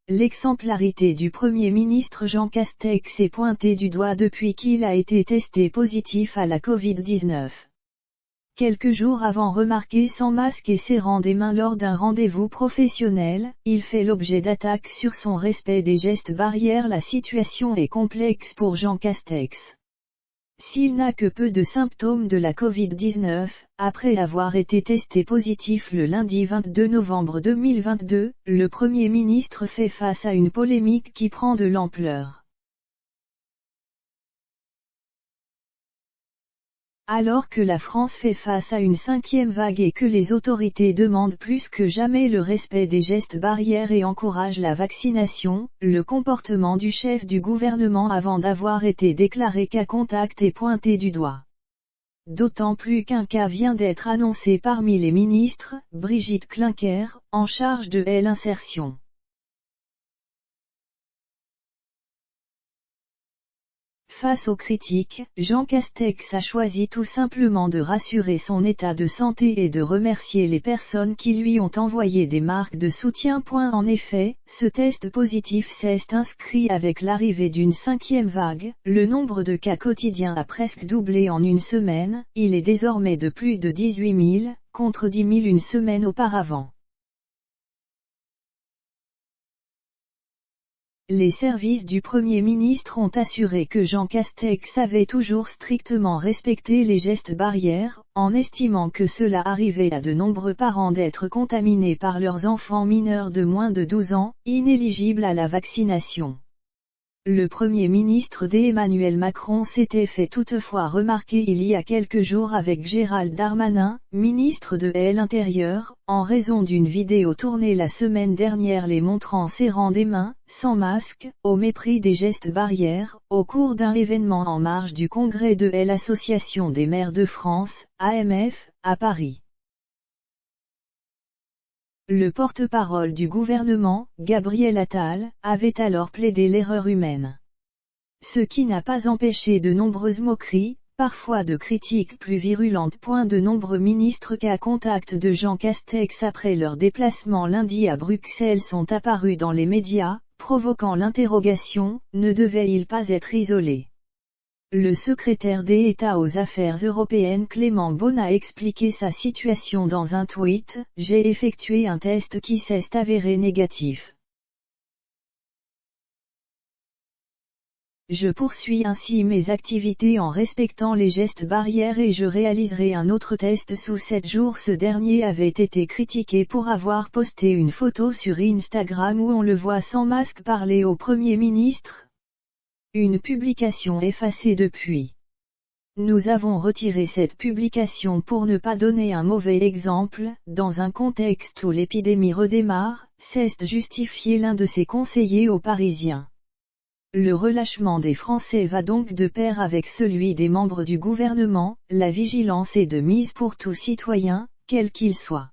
L'exemplarité du Premier ministre Jean Castex est pointée du doigt depuis qu'il a été testé positif à la Covid-19. Quelques jours avant remarqué sans masque et serrant des mains lors d'un rendez-vous professionnel, il fait l'objet d'attaques sur son respect des gestes barrières. La situation est complexe pour Jean Castex. S'il n'a que peu de symptômes de la Covid-19, après avoir été testé positif le lundi 22 novembre 2022, le Premier ministre fait face à une polémique qui prend de l'ampleur. Alors que la France fait face à une 5e vague et que les autorités demandent plus que jamais le respect des gestes barrières et encouragent la vaccination, le comportement du chef du gouvernement avant d'avoir été déclaré cas contact est pointé du doigt. D'autant plus qu'un cas vient d'être annoncé parmi les ministres, Brigitte Klinkert, en charge de l'insertion. Face aux critiques, Jean Castex a choisi tout simplement de rassurer son état de santé et de remercier les personnes qui lui ont envoyé des marques de soutien. En effet, ce test positif s'est inscrit avec l'arrivée d'une 5e vague, le nombre de cas quotidiens a presque doublé en une semaine, il est désormais de plus de 18 000, contre 10 000 une semaine auparavant. Les services du Premier ministre ont assuré que Jean Castex avait toujours strictement respecté les gestes barrières, en estimant que cela arrivait à de nombreux parents d'être contaminés par leurs enfants mineurs de moins de 12 ans, inéligibles à la vaccination. Le Premier ministre d'Emmanuel Macron s'était fait toutefois remarquer il y a quelques jours avec Gérald Darmanin, ministre de l'Intérieur, en raison d'une vidéo tournée la semaine dernière les montrant serrant des mains, sans masque, au mépris des gestes barrières, au cours d'un événement en marge du congrès de l'Association des maires de France, AMF, à Paris. Le porte-parole du gouvernement, Gabriel Attal, avait alors plaidé l'erreur humaine. Ce qui n'a pas empêché de nombreuses moqueries, parfois de critiques plus virulentes. De nombreux ministres cas contact de Jean Castex après leur déplacement lundi à Bruxelles sont apparus dans les médias, provoquant l'interrogation, ne devait-il pas être isolé ? Le secrétaire d'État aux Affaires européennes Clément Beaune a expliqué sa situation dans un tweet : « J'ai effectué un test qui s'est avéré négatif. Je poursuis ainsi mes activités en respectant les gestes barrières et je réaliserai un autre test sous 7 jours. » Ce dernier avait été critiqué pour avoir posté une photo sur Instagram où on le voit sans masque parler au Premier ministre. Une publication effacée depuis. Nous avons retiré cette publication pour ne pas donner un mauvais exemple, dans un contexte où l'épidémie redémarre, s'est justifié l'un de ses conseillers aux Parisiens. Le relâchement des Français va donc de pair avec celui des membres du gouvernement, la vigilance est de mise pour tout citoyen, quel qu'il soit.